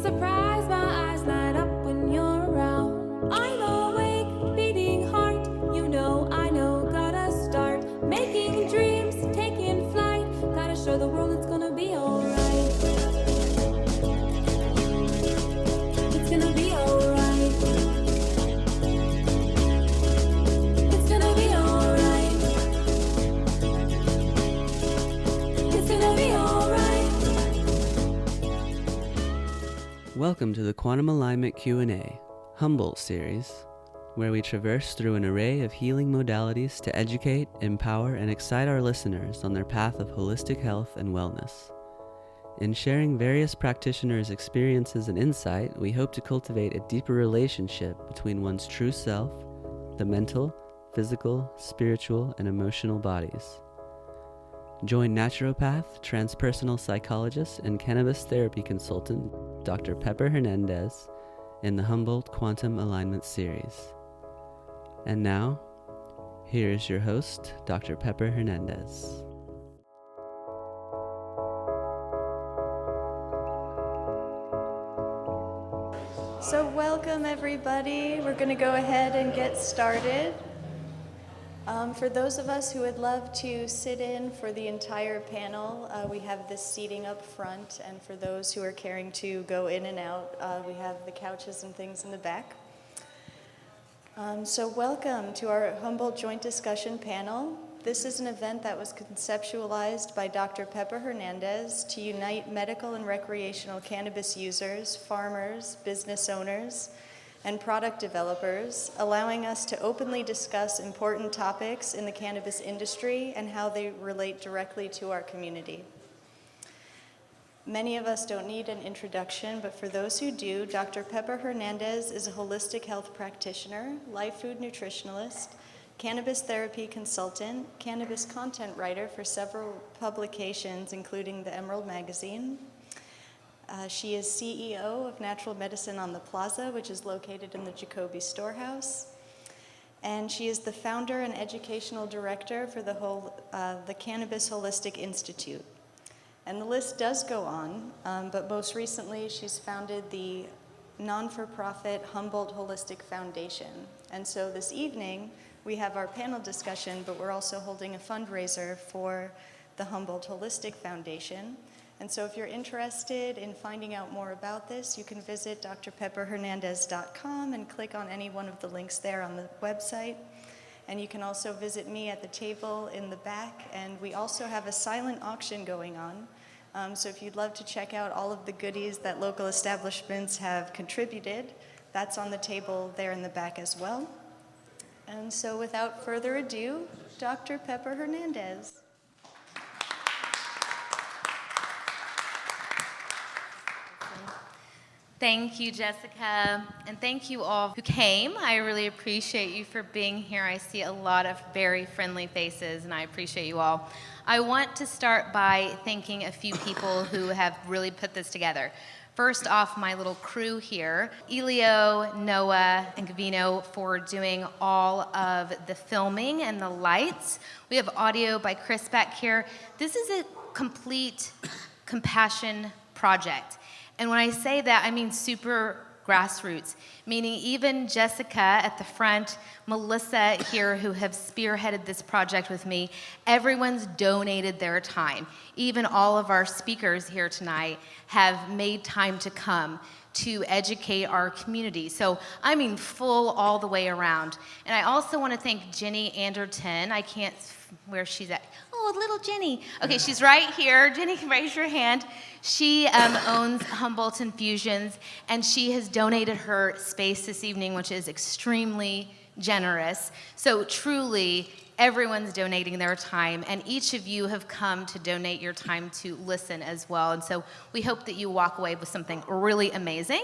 surprised, my eyes light up when you're around. I'm awake, beating heart, you know, I know, gotta start making dreams, taking flight, gotta show the world it's gonna be alright. It's gonna be alright. It's gonna be alright. It's gonna be alright. Welcome to the Quantum Alignment Q&A, Humboldt series, where we traverse through an array of healing modalities to educate, empower, and excite our listeners on their path of holistic health and wellness. In sharing various practitioners' experiences and insight, we hope to cultivate a deeper relationship between one's true self, the mental, physical, spiritual, and emotional bodies. Join naturopath, transpersonal psychologist, and cannabis therapy consultant, Dr. Pepper Hernandez, in the Humboldt Quantum Alignment series. And now, here is your host, Dr. Pepper Hernandez. So welcome everybody. We're going to go ahead and get started. For those of us who would love to sit in for the entire panel, we have this seating up front, and for those who are caring to go in and out, we have the couches and things in the back. So welcome to our Humboldt Joint Discussion Panel. This is an event that was conceptualized by Dr. Pepper Hernandez to unite medical and recreational cannabis users, farmers, business owners, and product developers, allowing us to openly discuss important topics in the cannabis industry and how they relate directly to our community. Many of us don't need an introduction, but for those who do, Dr. Pepper Hernandez is a holistic health practitioner, life food nutritionalist, cannabis therapy consultant, cannabis content writer for several publications, including the Emerald Magazine. She is CEO of Natural Medicine on the Plaza, which is located in the Jacoby Storehouse. And she is the founder and educational director for the Cannabis Holistic Institute. And the list does go on, but most recently she's founded the non-for-profit Humboldt Holistic Foundation. And so this evening we have our panel discussion, but we're also holding a fundraiser for the Humboldt Holistic Foundation. And so if you're interested in finding out more about this, you can visit drpepperhernandez.com and click on any one of the links there on the website. And you can also visit me at the table in the back. And we also have a silent auction going on. So if you'd love to check out all of the goodies that local establishments have contributed, that's on the table there in the back as well. And so without further ado, Dr. Pepper Hernandez. Thank you, Jessica, and thank you all who came. I really appreciate you for being here. I see a lot of very friendly faces, and I appreciate you all. I want to start by thanking a few people who have really put this together. First off, my little crew here, Elio, Noah, and Gavino, for doing all of the filming and the lights. We have audio by Chris back here. This is a complete compassion project. And when I say that, I mean super grassroots, meaning even Jessica at the front, Melisa here, who have spearheaded this project with me, everyone's donated their time. Even all of our speakers here tonight have made time to come to educate our community. So I mean full all the way around. And I also want to thank Jenny Anderton. I can't, where she's at. Oh, little Jenny. Okay, she's right here. Jenny, raise your hand. She owns Humboldt Infusions, and she has donated her space this evening, which is extremely generous. So truly, everyone's donating their time, and each of you have come to donate your time to listen as well. And so we hope that you walk away with something really amazing.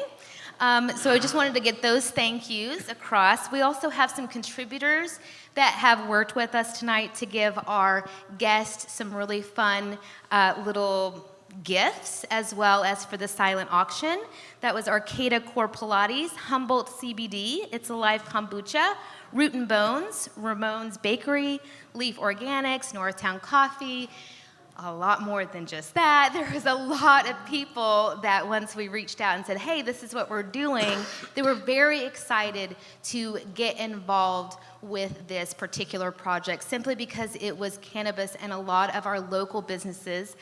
So I just wanted to get those thank yous across. We also have some contributors that have worked with us tonight to give our guests some really fun little gifts, as well as for the silent auction. That was Arcata Core Pilates, Humboldt CBD, It's Alive Kombucha, Root and Bones, Ramon's Bakery, Leaf Organics, Northtown Coffee, a lot more than just that. There was a lot of people that once we reached out and said, hey, this is what we're doing, they were very excited to get involved with this particular project simply because it was cannabis, and a lot of our local businesses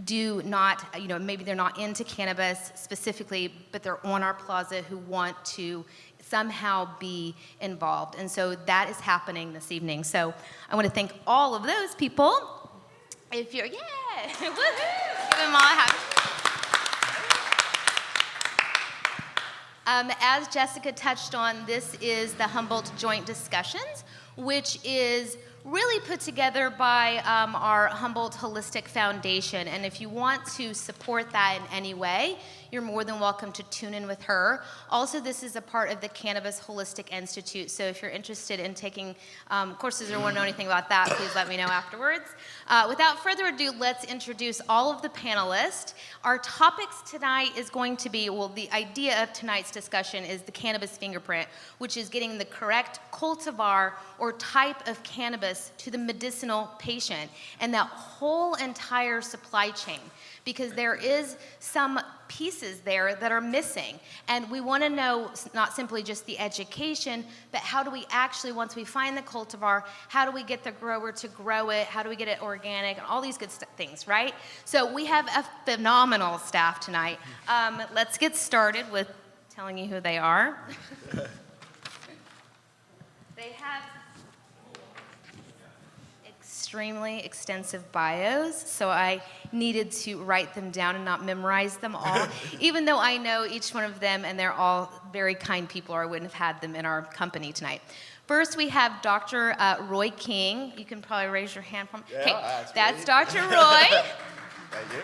do not, maybe they're not into cannabis specifically, but they're on our plaza who want to somehow be involved. And so that is happening this evening. So I want to thank all of those people. If you're, woohoo! Give them all a hug. As Jessica touched on, this is the Humboldt Joint Discussions, which is really put together by our Humboldt Holistic Foundation. And if you want to support that in any way, you're more than welcome to tune in with her. Also, this is a part of the Cannabis Holistic Institute, so if you're interested in taking courses or want to know anything about that, please let me know afterwards. Without further ado, let's introduce all of the panelists. Our topics tonight is going to be, the idea of tonight's discussion is the cannabis fingerprint, which is getting the correct cultivar or type of cannabis to the medicinal patient, and that whole entire supply chain, because there is some pieces there that are missing. And we want to know not simply just the education, but how do we actually, once we find the cultivar, how do we get the grower to grow it? How do we get it organic? And all these good things, right? So we have a phenomenal staff tonight. Let's get started with telling you who they are. They have extremely extensive bios, so I needed to write them down and not memorize them all, even though I know each one of them and they're all very kind people, or I wouldn't have had them in our company tonight. First, we have Dr. Roy King. You can probably raise your hand for me. Yeah, Okay, that's Dr. Roy. Thank you.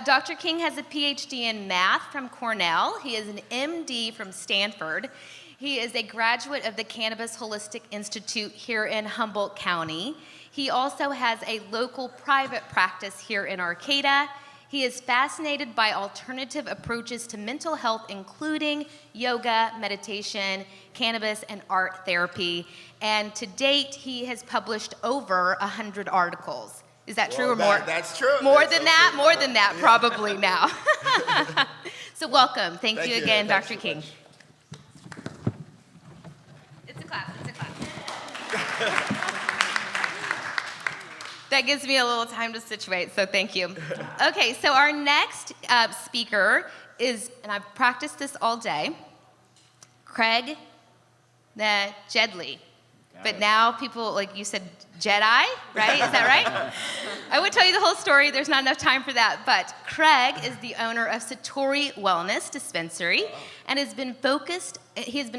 Dr. King has a PhD in math from Cornell. He is an MD from Stanford. He is a graduate of the Cannabis Holistic Institute here in Humboldt County. He also has a local private practice here in Arcata. He is fascinated by alternative approaches to mental health, including yoga, meditation, cannabis, and art therapy. And to date, he has published over 100 articles. Is that true or more? That's true. More That's than so that? true. More than that, probably now. So welcome. Thank you again, Thanks Dr. so King. much. It's a clap. That gives me a little time to situate, so thank you. Okay, so our next speaker is, and I've practiced this all day, Craig Jedley. But now people, like you said, Jedi, right? Is that right? I would tell you the whole story. There's not enough time for that. But Craig is the owner of Satori Wellness Dispensary and he has been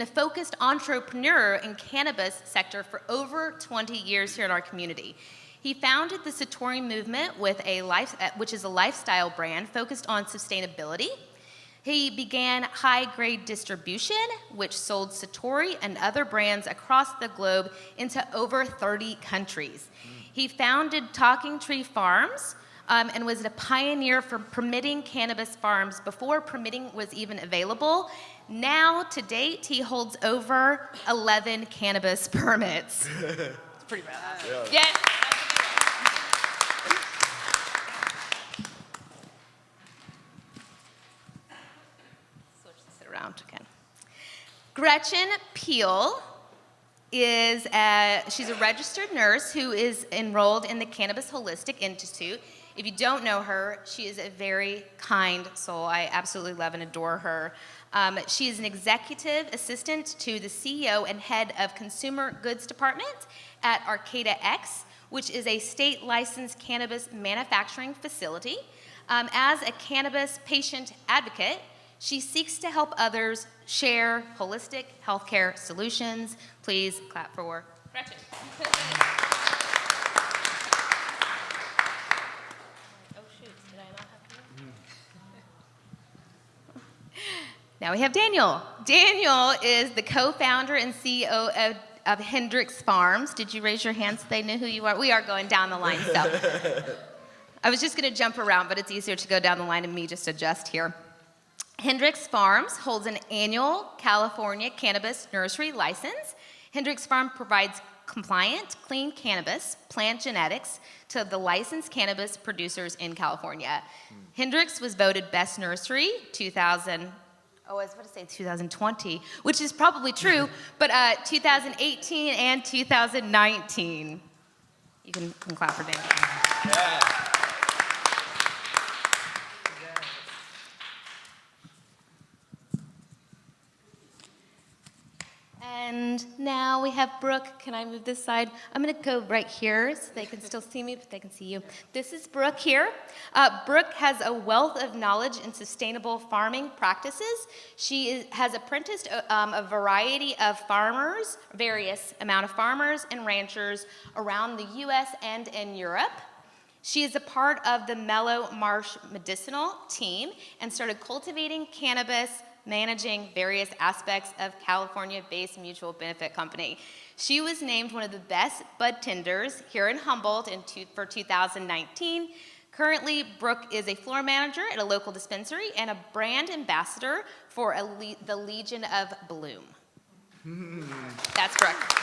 a focused entrepreneur in cannabis sector for over 20 years here in our community. He founded the Satori movement which is a lifestyle brand focused on sustainability. He began high-grade distribution, which sold Satori and other brands across the globe into over 30 countries. He founded Talking Tree Farms and was a pioneer for permitting cannabis farms before permitting was even available. Now, to date, he holds over 11 cannabis permits. It's pretty bad. Yeah. Yes. Again. Gretchen Peil is she's a registered nurse who is enrolled in the Cannabis Holistic Institute. If you don't know her, she is a very kind soul. I absolutely love and adore her. She is an executive assistant to the CEO and head of Consumer Goods Department at Arcata X, which is a state-licensed cannabis manufacturing facility. As a cannabis patient advocate, she seeks to help others share holistic healthcare solutions. Please clap for Gretchen. Oh, shoot, did I not have you? Now we have Daniel. Daniel is the co-founder and CEO of Hendrix Farms. Did you raise your hand so they knew who you are? We are going down the line, so. I was just going to jump around, but it's easier to go down the line and me just adjust here. Hendrix Farms holds an annual California cannabis nursery license. Hendrix Farm provides compliant, clean cannabis, plant genetics to the licensed cannabis producers in California. Hendrix was voted Best Nursery 2020, which is probably true, but 2018 and 2019. You can clap for Dan. Yeah. And now we have Brooke. Can I move this side? I'm going to go right here so they can still see me, but they can see you. This is Brooke here. Brooke has a wealth of knowledge in sustainable farming practices. She has apprenticed a variety of farmers, various amount of farmers and ranchers around the U.S. and in Europe. She is a part of the Mellow Marsh Medicinal team and started cultivating cannabis, managing various aspects of California-based mutual benefit company. She was named one of the best Budtenders here in Humboldt for 2019. Currently, Brooke is a floor manager at a local dispensary and a brand ambassador for the Legion of Bloom. That's Brooke.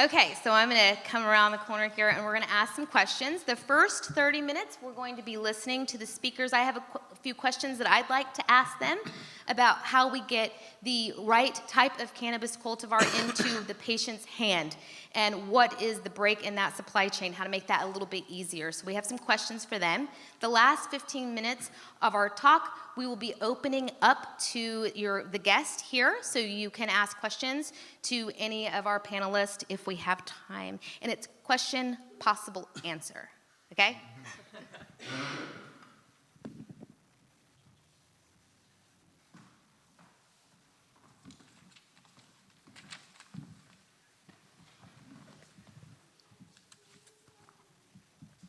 Okay, so I'm going to come around the corner here and we're going to ask some questions. The first 30 minutes, we're going to be listening to the speakers. I have a few questions that I'd like to ask them about how we get the right type of cannabis cultivar into the patient's hand and what is the break in that supply chain, how to make that a little bit easier. So we have some questions for them. The last 15 minutes of our talk, we will be opening up to the guest here, so you can ask questions to any of our panelists if we have time. And it's question, possible answer, okay?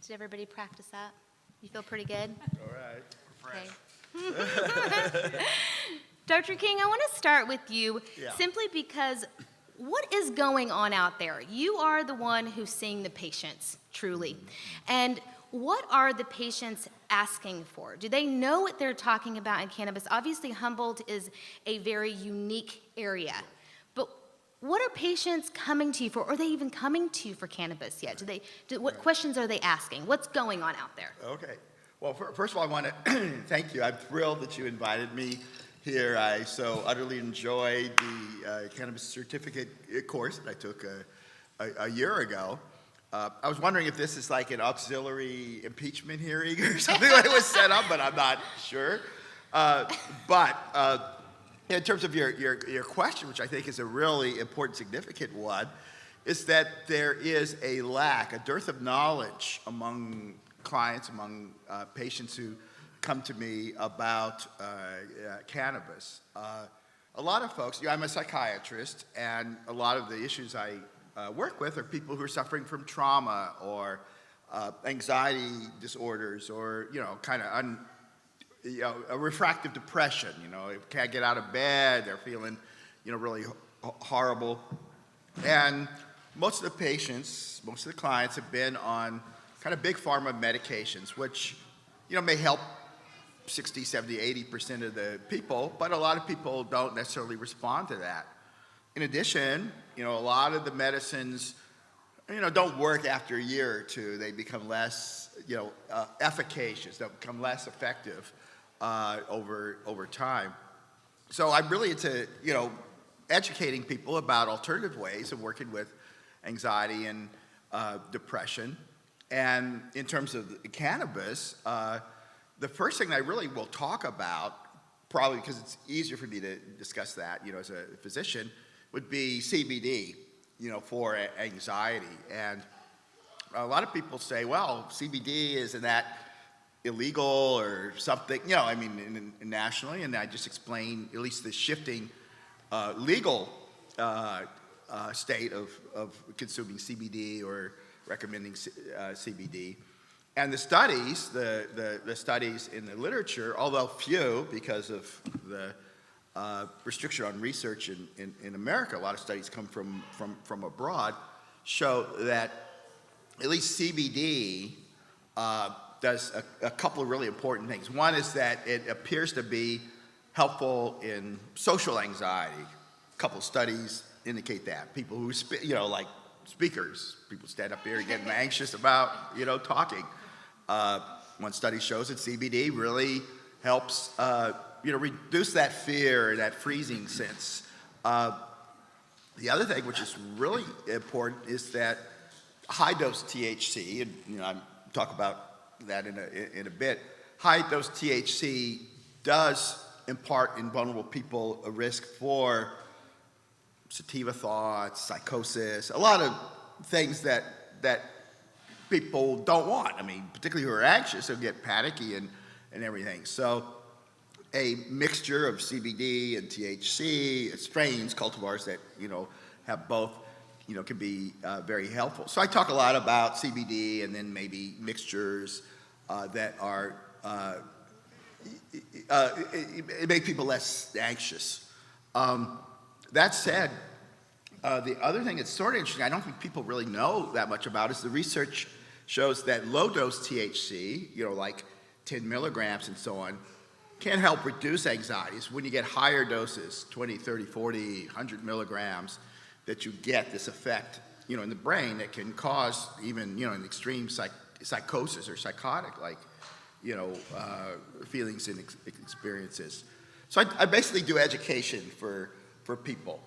Did everybody practice that? You feel pretty good? All right. Okay. Dr. King, I want to start with you simply because what is going on out there? You are the one who's seeing the patients, truly. And what are the patients asking for? Do they know what they're talking about in cannabis? Obviously, Humboldt is a very unique area. But what are patients coming to you for? Are they even coming to you for cannabis yet? What questions are they asking? What's going on out there? Okay. Well, first of all, I want to thank you. I'm thrilled that you invited me here. I so utterly enjoyed the cannabis certificate course that I took a year ago. I was wondering if this is like an auxiliary impeachment hearing or something like it was set up, but I'm not sure. But in terms of your question, which I think is a really important, significant one, is that there is a dearth of knowledge among clients, among patients who come to me about cannabis. A lot of folks, I'm a psychiatrist, and a lot of the issues I work with are people who are suffering from trauma or anxiety disorders or, kind of a refractive depression, can't get out of bed, they're feeling, really horrible. And most of the patients, most of the clients have been on kind of big pharma medications, which, may help 60, 70, 80% of the people, but a lot of people don't necessarily respond to that. In addition, a lot of the medicines, don't work after a year or two. They become less, efficacious. They become less effective over time. So I'm really into, educating people about alternative ways of working with anxiety and depression. And in terms of cannabis, the first thing I really will talk about, probably because it's easier for me to discuss that, as a physician, would be CBD, for anxiety. And a lot of people say, well, CBD, isn't that illegal or something? Nationally, and I just explain at least the shifting legal state of consuming CBD or recommending CBD. And the studies, the studies in the literature, although few because of the restriction on research in America, a lot of studies come from abroad, show that at least CBD does a couple of really important things. One is that it appears to be helpful in social anxiety. A couple of studies indicate that. People who, like speakers, people stand up here and get anxious about, talking. One study shows that CBD really helps, reduce that fear, that freezing sense. The other thing, which is really important, is that high-dose THC, and I'll talk about that in a bit. High-dose THC does impart in vulnerable people a risk for sativa thoughts, psychosis, a lot of things that people don't want. I mean, particularly who are anxious, they'll get panicky and everything. So a mixture of CBD and THC, strains, cultivars that, have both, can be very helpful. So I talk a lot about CBD and then maybe mixtures that are, it make people less anxious. That said, the other thing that's sort of interesting, I don't think people really know that much about, is the research shows that low-dose THC, like 10 milligrams and so on, can help reduce anxieties. When you get higher doses, 20, 30, 40, 100 milligrams, that you get this effect, in the brain that can cause even, an extreme psychosis or psychotic, like, feelings and experiences. So I basically do education for people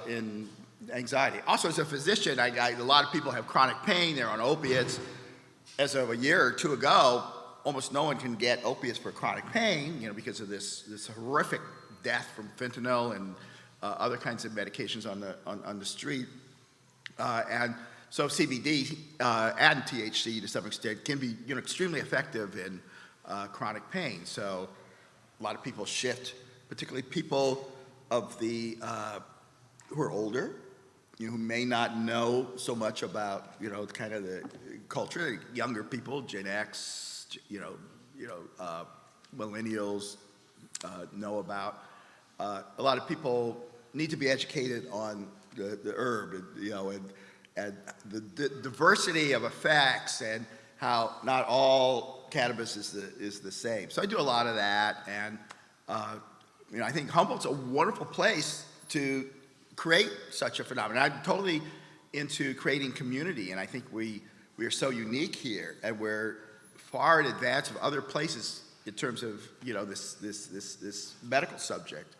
in anxiety. Also, as a physician, a lot of people have chronic pain, they're on opiates. As of a year or two ago, almost no one can get opiates for chronic pain, because of this horrific death from fentanyl and other kinds of medications on the street. And so CBD and THC to some extent can be extremely effective in chronic pain. So a lot of people shift, particularly people of the who are older, who may not know so much about kind of the culture. Younger people, Gen X, millennials know about. A lot of people need to be educated on the herb, and the diversity of effects, and how not all cannabis is the same. So I do a lot of that, and I think Humboldt's a wonderful place to create such a phenomenon. I'm totally into creating community, and I think we are so unique here, and we're far in advance of other places in terms of this medical subject.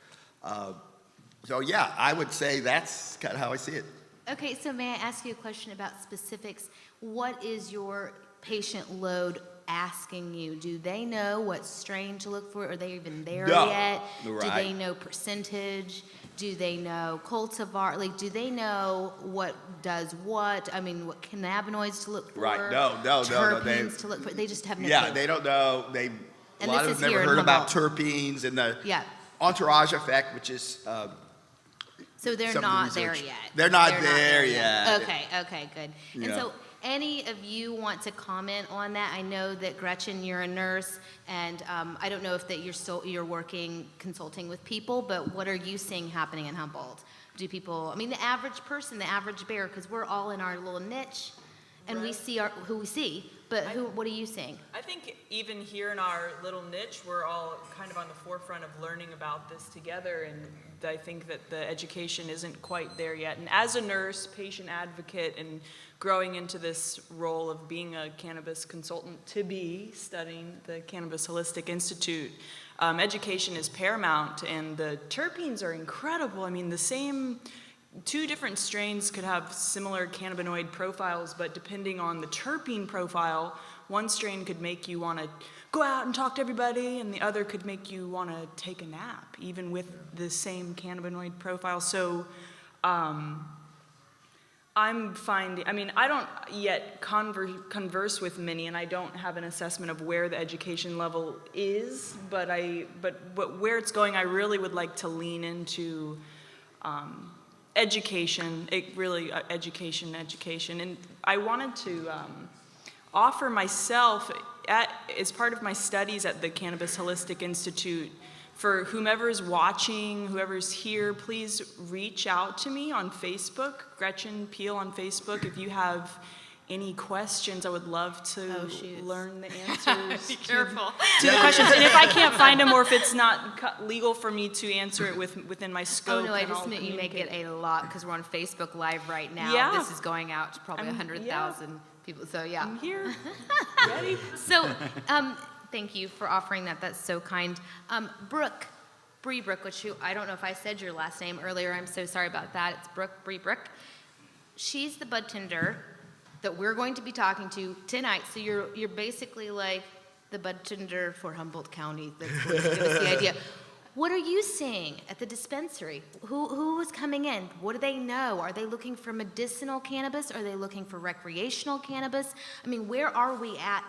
So yeah, I would say that's kind of how I see it. Okay, so may I ask you a question about specifics? What is your patient load asking you? Do they know what strain to look for? Are they even there yet? Right. Do they know percentage? Do they know cultivar? Like, do they know what does what? I mean, what cannabinoids to look for? Right. No. Terpenes to look for. They just have no clue. They don't know. A lot of them never heard about terpenes and the entourage effect, which is. So they're not there yet. They're not there yet. Okay, good. And so any of you want to comment on that? I know that Gretchen, you're a nurse, and I don't know if that you're working consulting with people, but what are you seeing happening in Humboldt? Do people, the average person, the average bear, because we're all in our little niche, and we see who we see, but what are you seeing? I think even here in our little niche, we're all kind of on the forefront of learning about this together, and I think that the education isn't quite there yet. And as a nurse, patient advocate, and growing into this role of being a cannabis consultant to be studying the Cannabis Holistic Institute, education is paramount, and the terpenes are incredible. The same two different strains could have similar cannabinoid profiles, but depending on the terpene profile, one strain could make you want to go out and talk to everybody, and the other could make you want to take a nap, even with the same cannabinoid profile. So I'm finding, I don't yet converse with many, and I don't have an assessment of where the education level is, but where it's going, I really would like to lean into education, education. And I wanted to offer myself, as part of my studies at the Cannabis Holistic Institute, for whomever's watching, whoever's here, please reach out to me on Facebook, Gretchen Peil on Facebook, if you have any questions. I would love to shoot. learn the answers. Be careful. To the questions, and if I can't find them, or if it's not legal for me to answer it within my scope, Oh no, I then just I'll meant you may get communicate. a lot because we're on Facebook Live right now. Yeah. This is going out to probably 100,000 people. So yeah. I'm here, ready. So thank you for offering that. That's so kind. Brooke, Brebrick, which I don't know if I said your last name earlier. I'm so sorry about that. It's Brooke Brebrick. She's the budtender that we're going to be talking to tonight. So you're basically like the budtender for Humboldt County. That's going to give us the idea. What are you seeing at the dispensary? Who is coming in? What do they know? Are they looking for medicinal cannabis? Are they looking for recreational cannabis? I mean, where are we at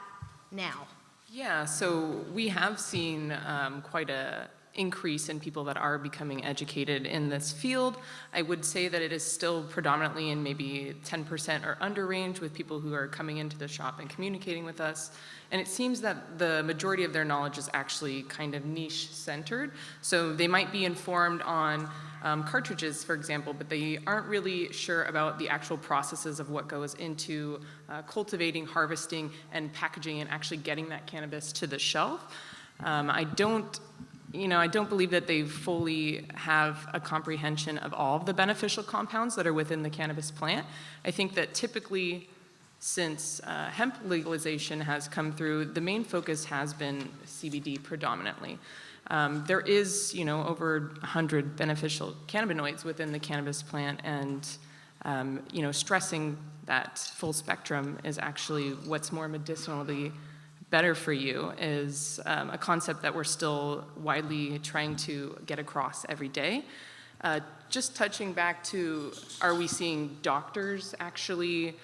now? Yeah, so we have seen quite a increase in people that are becoming educated in this field. I would say that it is still predominantly in maybe 10% or under range with people who are coming into the shop and communicating with us. And it seems that the majority of their knowledge is actually kind of niche centered. So they might be informed on cartridges, for example, but they aren't really sure about the actual processes of what goes into cultivating, harvesting, and packaging and actually getting that cannabis to the shelf. I don't believe that they fully have a comprehension of all of the beneficial compounds that are within the cannabis plant. I think that typically, since hemp legalization has come through, the main focus has been CBD predominantly. There is, over 100 beneficial cannabinoids within the cannabis plant, and stressing that full spectrum is actually what's more medicinally better for you is a concept that we're still widely trying to get across every day. Just touching back to, are we seeing doctors actually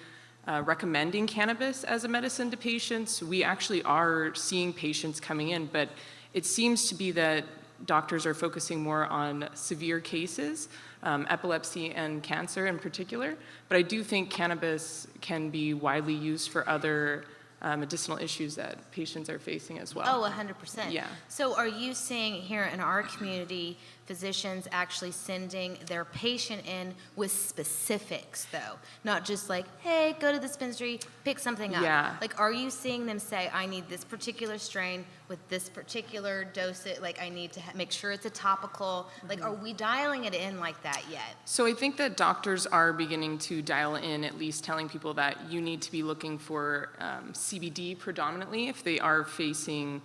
recommending cannabis as a medicine to patients? We actually are seeing patients coming in, but it seems to be that doctors are focusing more on severe cases, epilepsy and cancer in particular. But I do think cannabis can be widely used for other medicinal issues that patients are facing as well. Oh, 100%. Yeah. So are you seeing here in our community physicians actually sending their patient in with specifics, though? Not just like, hey, go to the dispensary, pick something up. Yeah. Like, are you seeing them say, I need this particular strain with this particular dosage, like I need to make sure it's a topical? Like, are we dialing it in like that yet? So I think that doctors are beginning to dial in, at least telling people that you need to be looking for CBD predominantly if they are facing,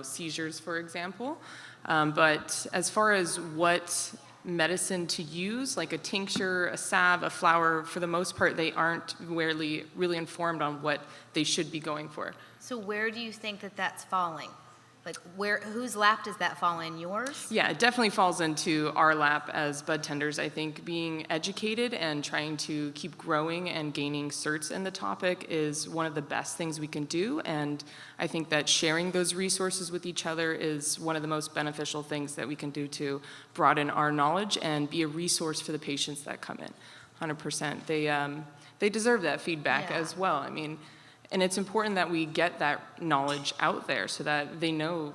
seizures, for example. But as far as what medicine to use, like a tincture, a salve, a flower, for the most part, they aren't really informed on what they should be going for. So where do you think that that's falling? Like, whose lap does that fall in? Yours? Yeah, it definitely falls into our lap as budtenders. I think being educated and trying to keep growing and gaining certs in the topic is one of the best things we can do. And I think that sharing those resources with each other is one of the most beneficial things that we can do to broaden our knowledge and be a resource for the patients that come in. 100%. They deserve that feedback as well. I mean, and it's important that we get that knowledge out there so that they know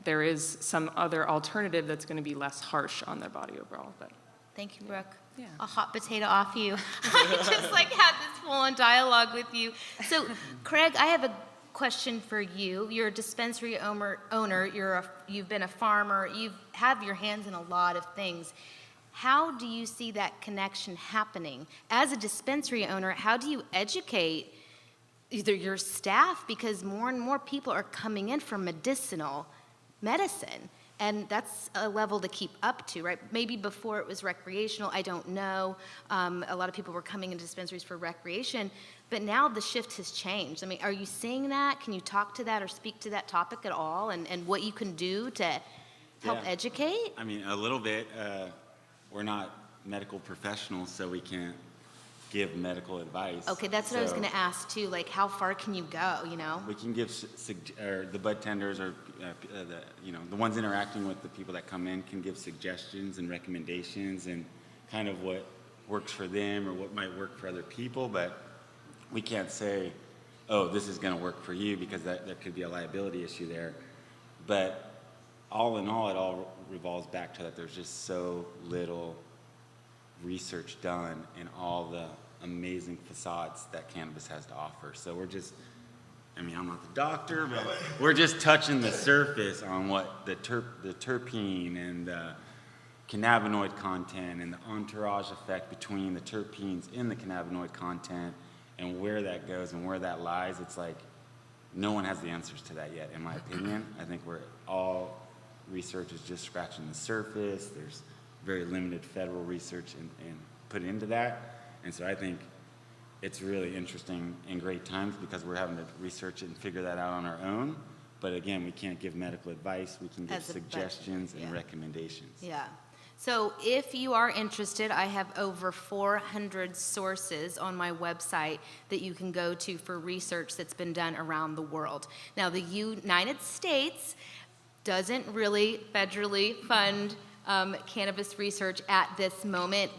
there is some other alternative that's going to be less harsh on their body overall. But Thank you, Brooke. Yeah. A hot potato off you. I just had this full-on dialogue with you. So, Craig, I have a question for you. You're a dispensary owner. You've been a farmer. You have your hands in a lot of things. How do you see that connection happening? As a dispensary owner, how do you educate either your staff, because more and more people are coming in for medicinal medicine, and that's a level to keep up to, right? Maybe before it was recreational, I don't know. A lot of people were coming into dispensaries for recreation, but now the shift has changed. I mean, are you seeing that? Can you talk to that or speak to that topic at all, and what you can do to help educate? I mean, a little bit. We're not medical professionals, so we can't give medical advice. Okay, that's what I was going to ask too. Like, how far can you go? We can give the budtenders or the ones interacting with the people that come in can give suggestions and recommendations and kind of what works for them or what might work for other people. But we can't say, oh, this is going to work for you, because there could be a liability issue there. But all in all, it all revolves back to that there's just so little research done in all the amazing facades that cannabis has to offer. So we're just, I mean, I'm not the doctor, but we're just touching the surface on what the terpene and the cannabinoid content and the entourage effect between the terpenes in the cannabinoid content and where that goes and where that lies. It's like no one has the answers to that yet, in my opinion. I think all research is just scratching the surface. There's very limited federal research and put into that. And so I think it's really interesting and great times because we're having to research it and figure that out on our own. But again, we can't give medical advice. We can give suggestions and recommendations. Yeah. So if you are interested, I have over 400 sources on my website that you can go to for research that's been done around the world. Now, the United States doesn't really federally fund cannabis research at this moment.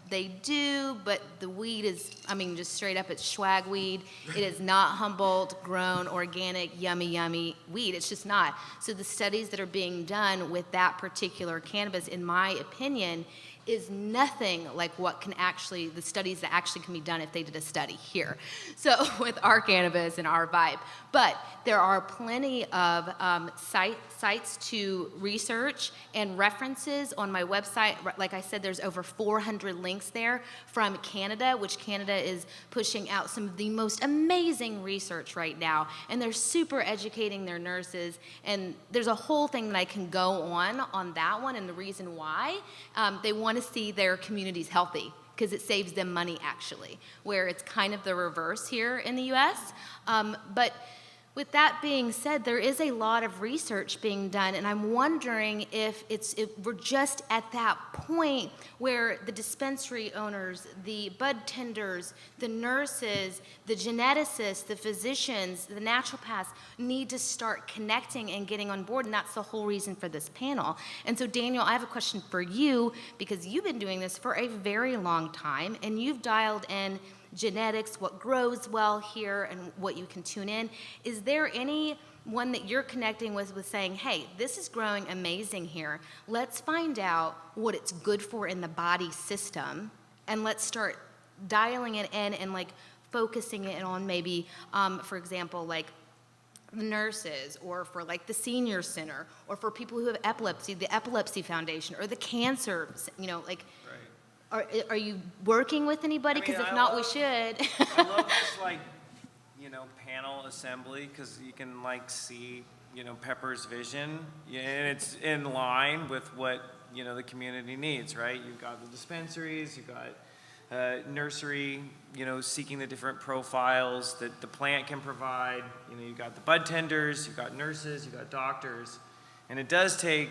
They do, but the weed is, I mean, just straight up, it's swag weed. It is not Humboldt grown, organic, yummy weed. It's just not. So the studies that are being done with that particular cannabis, in my opinion, is nothing like what can actually, the studies that actually can be done if they did a study here. So with our cannabis and our vibe. But there are plenty of sites to research and references on my website. Like I said, there's over 400 links there from Canada, which Canada is pushing out some of the most amazing research right now. And they're super educating their nurses. And there's a whole thing that I can go on that one, and the reason why. They want to see their communities healthy because it saves them money, actually, where it's kind of the reverse here in the U.S. But with that being said, there is a lot of research being done, and I'm wondering if we're just at that point where the dispensary owners, the budtenders, the nurses, the geneticists, the physicians, the naturopaths need to start connecting and getting on board, and that's the whole reason for this panel. And so, Daniel, I have a question for you, because you've been doing this for a very long time, and you've dialed in genetics, what grows well here, and what you can tune in. Is there any one that you're connecting with saying, hey, this is growing amazing here. Let's find out what it's good for in the body system, and let's start dialing it in and like focusing it on maybe, for example, like the nurses, or for like the senior center, or for people who have epilepsy, the Epilepsy Foundation, or the cancer, like. Are you working with anybody? Because if not, we should. I love this, panel assembly, because you can, see, Pepper's vision, and it's in line with what, the community needs, right? You've got the dispensaries, you've got Nursery, seeking the different profiles that the plant can provide. You've got the budtenders, you've got nurses, you've got doctors, and it does take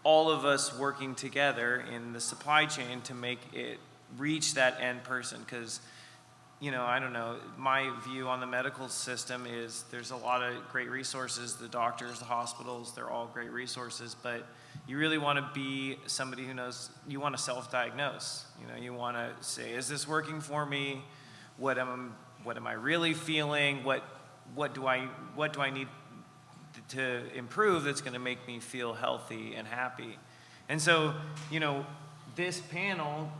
all of us working together in the supply chain to make it reach that end person. Because, I don't know, my view on the medical system is there's a lot of great resources. The doctors, the hospitals, they're all great resources, but you really want to be somebody who knows, you want to self-diagnose. You want to say, is this working for me? What am I really feeling? What do I need to improve that's going to make me feel healthy and happy? And so, this panel,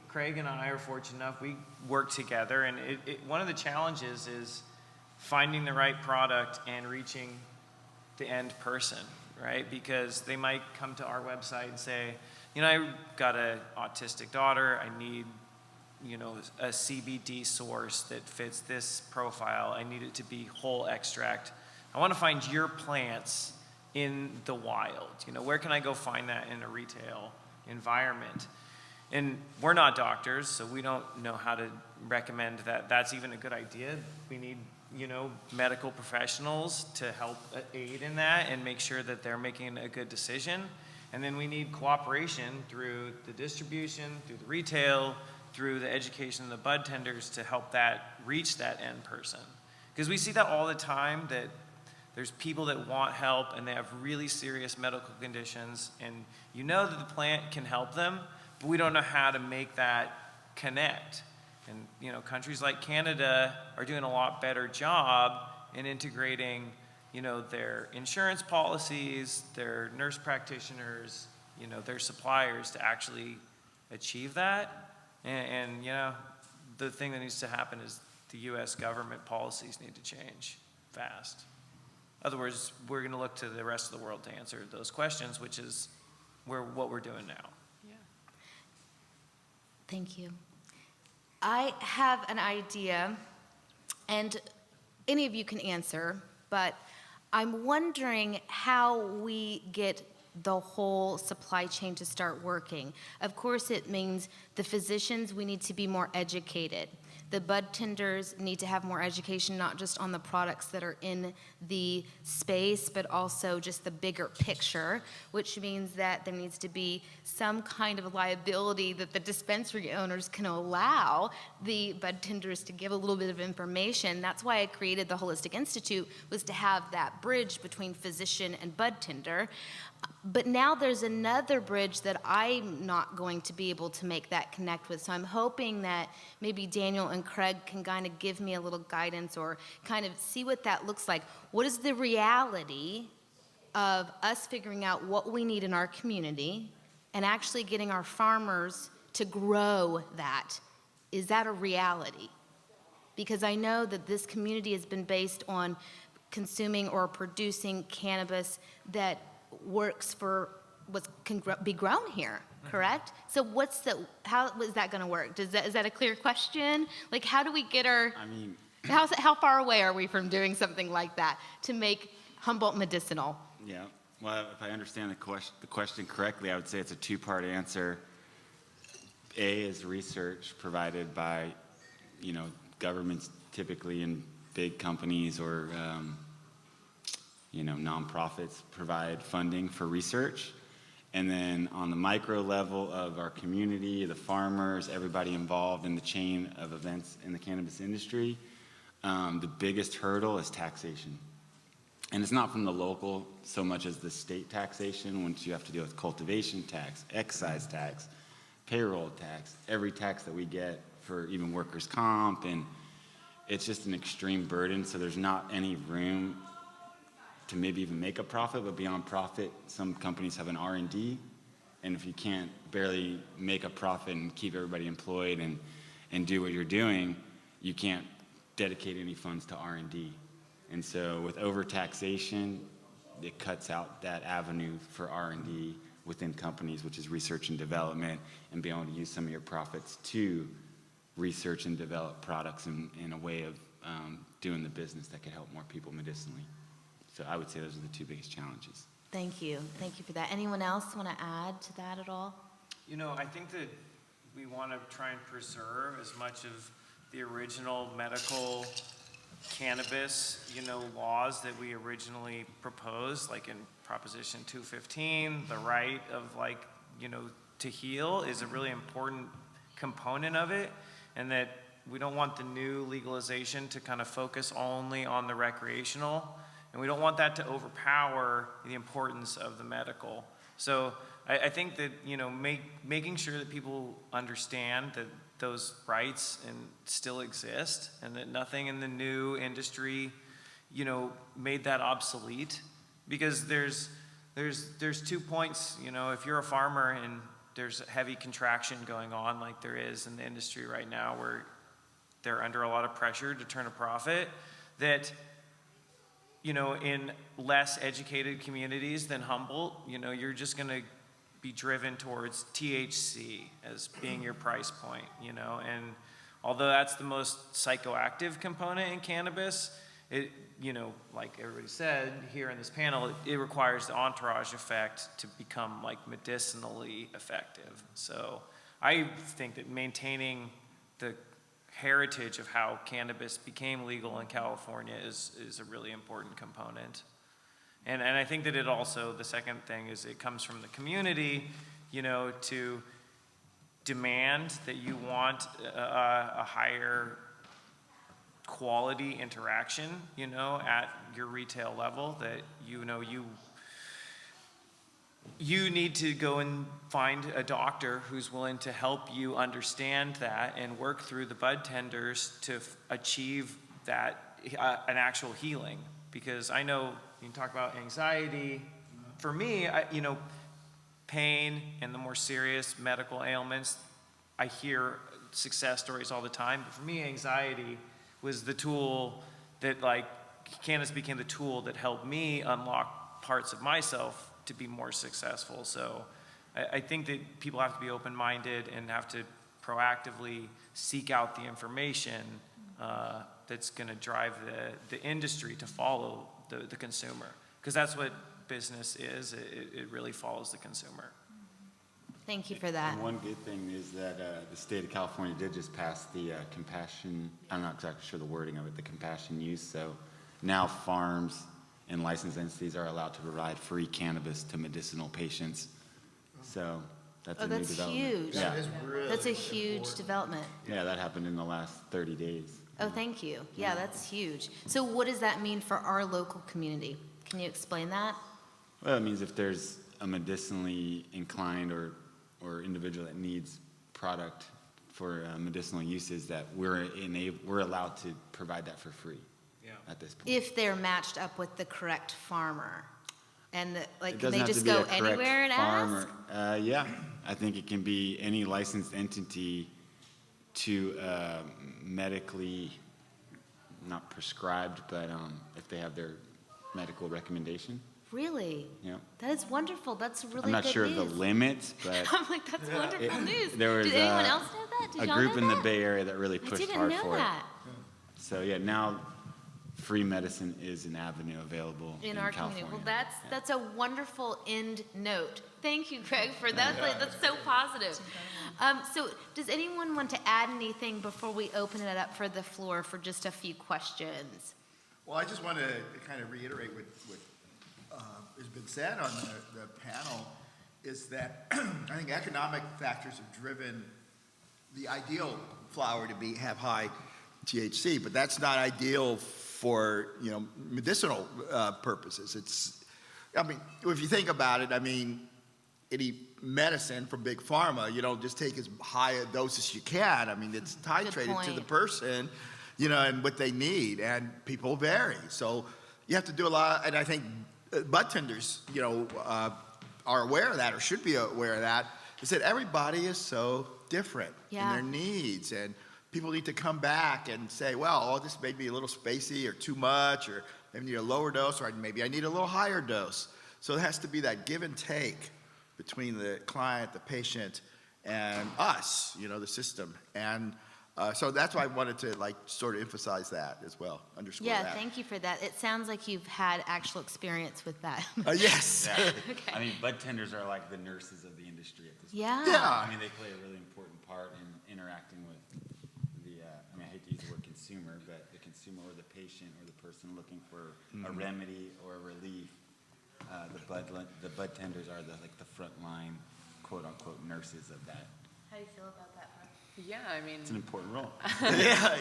Craig and I are fortunate enough, we work together, and one of the challenges is finding the right product and reaching the end person, right? Because they might come to our website and say, I got an autistic daughter, I need, a CBD source that fits this profile, I need it to be whole extract. I want to find your plants in the wild. Where can I go find that in a retail environment? And we're not doctors, so we don't know how to recommend that that's even a good idea. We need, medical professionals to help aid in that and make sure that they're making a good decision. And then we need cooperation through the distribution, through the retail, through the education of the budtenders to help that reach that end person. Because we see that all the time, that there's people that want help and they have really serious medical conditions, and that the plant can help them, but we don't know how to make that connect. And countries like Canada are doing a lot better job in integrating their insurance policies, their nurse practitioners, their suppliers to actually achieve that. And the thing that needs to happen is the U.S. government policies need to change fast. Otherwise, we're going to look to the rest of the world to answer those questions, which is what we're doing now. Thank you. I have an idea, and any of you can answer, but I'm wondering how we get the whole supply chain to start working. Of course, it means the physicians, we need to be more educated. The budtenders need to have more education, not just on the products that are in the space, but also just the bigger picture, which means that there needs to be some kind of liability that the dispensary owners can allow the budtenders to give a little bit of information. That's why I created the Holistic Institute, was to have that bridge between physician and budtender. But now there's another bridge that I'm not going to be able to make that connect with. So I'm hoping that maybe Daniel and Craig can kind of give me a little guidance or kind of see what that looks like. What is the reality of us figuring out what we need in our community and actually getting our farmers to grow that? Is that a reality? Because I know that this community has been based on consuming or producing cannabis that works for what can be grown here, correct? So how is that going to work? Is that a clear question? Like, how do we get how far away are we from doing something like that to make Humboldt medicinal? Yeah, well, if I understand the question correctly, I would say it's a two-part answer. A is research provided by, governments, typically in big companies or nonprofits provide funding for research. And then on the micro level of our community, the farmers, everybody involved in the chain of events in the cannabis industry, the biggest hurdle is taxation. And it's not from the local so much as the state taxation, once you have to deal with cultivation tax, excise tax, payroll tax, every tax that we get for even workers' comp, and it's just an extreme burden, so there's not any room to maybe even make a profit, but beyond profit, some companies have an R&D, and if you can't barely make a profit and keep everybody employed and do what you're doing, you can't dedicate any funds to R&D. And so with overtaxation, it cuts out that avenue for R&D within companies, which is research and development, and being able to use some of your profits to research and develop products in a way of doing the business that could help more people medicinally. So I would say those are the two biggest challenges. Thank you. Thank you for that. Anyone else want to add to that at all? I think that we want to try and preserve as much of the original medical cannabis, laws that we originally proposed, like in Proposition 215, the right of to heal is a really important component of it, and that we don't want the new legalization to kind of focus only on the recreational. And we don't want that to overpower the importance of the medical. So I think that, making sure that people understand that those rights still exist and that nothing in the new industry, made that obsolete. Because there's 2 points, if you're a farmer and there's heavy contraction going on like there is in the industry right now where they're under a lot of pressure to turn a profit, that in less educated communities than Humboldt, you're just going to be driven towards THC as being your price point, and although that's the most psychoactive component in cannabis, it, like everybody said here in this panel, it requires the entourage effect to become medicinally effective. So I think that maintaining the heritage of how cannabis became legal in California is a really important component. And I think that it also, the second thing is it comes from the community, to demand that you want a higher quality interaction, at your retail level, that you need to go and find a doctor who's willing to help you understand that and work through the budtenders to achieve that, an actual healing. Because I know you can talk about anxiety. For me, pain and the more serious medical ailments, I hear success stories all the time. But for me, anxiety was the tool that, like, cannabis became the tool that helped me unlock parts of myself to be more successful. So I think that people have to be open-minded and have to proactively seek out the information that's going to drive the industry to follow the consumer, because that's what business is. It really follows the consumer. Thank you for that. And one good thing is that the state of California did just pass the compassion, I'm not exactly sure the wording of it, the compassion use. So now farms and licensed entities are allowed to provide free cannabis to medicinal patients. So that's a new development. Huge. Yeah. That is really That's a huge development. Yeah, that happened in the last 30 days. Oh, thank you. Yeah, that's huge. So what does that mean for our local community? Can you explain that? Well, it means if there's a medicinally inclined or individual that needs product for medicinal uses, that we're allowed to provide that for free. Yeah. At this point. If they're matched up with the correct farmer. And It can they doesn't have just to be go a correct anywhere and farmer. ask? Yeah, I think it can be any licensed entity to medically, not prescribed, but if they have their medical recommendation. Really? Yeah. That is wonderful. That's really I'm not good sure news. of the limits, but I'm like, that's wonderful news. there was Did anyone else know that? Did a y'all group know in the that? Bay Area that really I pushed didn't hard know for that. it. So yeah, now free medicine is an avenue available In our California. community. Well, that's a wonderful end note. Thank you, Craig, for that. That's so positive. So does anyone want to add anything before we open it up for the floor for just a few questions? Well, I just want to kind of reiterate what has been said on the panel, is that I think economic factors have driven the ideal flower to have high THC, but that's not ideal for medicinal purposes. I mean, if you think about it, I mean, any medicine from big pharma, you don't just take as high a dose as you can. I mean, it's titrated to the person, and what they need, and people vary. So you have to do a lot, and I think Budtenders, are aware of that, or should be aware of that, is that everybody is so different in their needs, and people need to come back and say, well, this may be a little spacey or too much, or maybe I need a lower dose, or maybe I need a little higher dose. So it has to be that give and take between the client, the patient, and us, the system. And so that's why I wanted to sort of emphasize that as well, underscore that. Yeah, thank you for that. It sounds like you've had actual experience with that. Yes. Yeah. Okay. I mean, budtenders are like the nurses of the industry at this point. Yeah. I mean, they play a really important part in interacting with I hate to use the word consumer, but the consumer or the patient or the person looking for a remedy or a relief. The budtenders are the frontline, quote unquote, nurses of that. How do you feel about that, Brooke? Yeah, I mean, It's an important role. Yeah,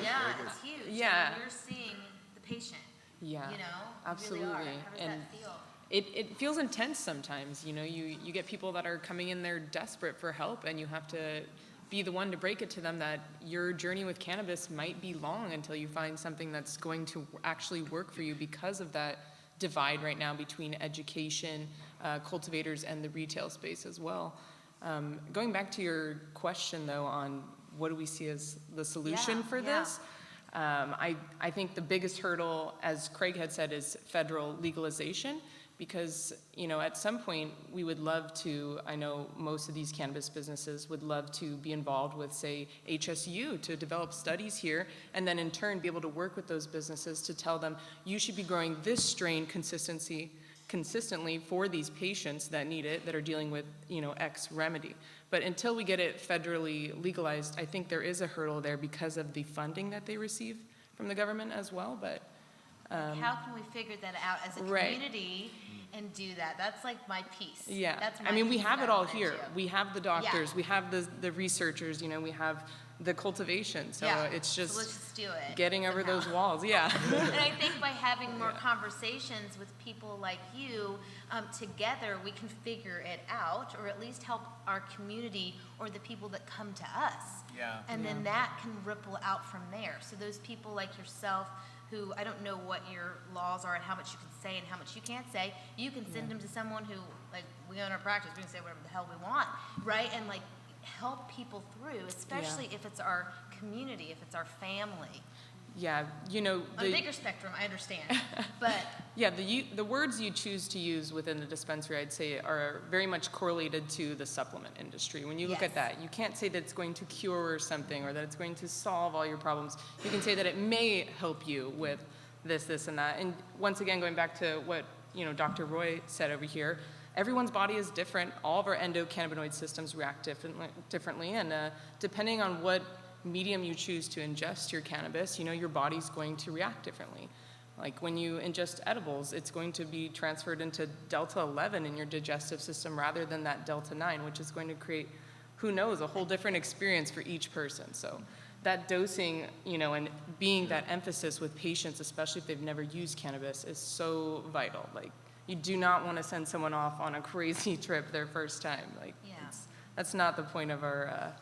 it's huge. Yeah. You're seeing the patient. yeah, You absolutely. really are. How does And that feel? it feels intense sometimes. You get people that are coming in there desperate for help, and you have to be the one to break it to them that your journey with cannabis might be long until you find something that's going to actually work for you, because of that divide right now between education, cultivators, and the retail space as well. Going back to your question, though, on what do we see as the solution for this, I think the biggest hurdle, as Craig had said, is federal legalization, because at some point we would love to, I know most of these cannabis businesses would love to be involved with, say, HSU to develop studies here, and then in turn be able to work with those businesses to tell them, you should be growing this strain consistently for these patients that need it, that are dealing with X remedy. But until we get it federally legalized, I think there is a hurdle there because of the funding that they receive from the government as well. But How can we figure that out as a community and do that? That's like my piece. yeah, That's my I mean, we piece have that it I all wanna here. do. We have the doctors, we have the researchers, we have the cultivation. So it's So just let's just do it. getting over somehow. those walls. Yeah. And I think by having more conversations with people like you together, we can figure it out, or at least help our community or the people that come to us. Yeah. And then that can ripple out from there. So those people like yourself, who I don't know what your laws are and how much you can say and how much you can't say, you can send them to someone who, we own our practice, we can say whatever the hell we want, right? And help people through, especially if it's our community, if it's our family. Yeah, you know, On a bigger spectrum, I understand, but yeah, the words you choose to use within the dispensary, I'd say, are very much correlated to the supplement industry. When you look Yes. at that, you can't say that it's going to cure something or that it's going to solve all your problems. You can say that it may help you with this, and that. And once again, going back to what, you know, Dr. Roy said over here, everyone's body is different. All of our endocannabinoid systems react differently, and depending on what medium you choose to ingest your cannabis, you know, your body's going to react differently. Like when you ingest edibles, it's going to be transferred into delta 11 in your digestive system rather than that delta 9, which is going to create, who knows, a whole different experience for each person. So that dosing, you know, and being that emphasis with patients, especially if they've never used cannabis, is so vital. Like, you do not want to send someone off on a crazy trip their first time. Like, Yeah. that's not the point of our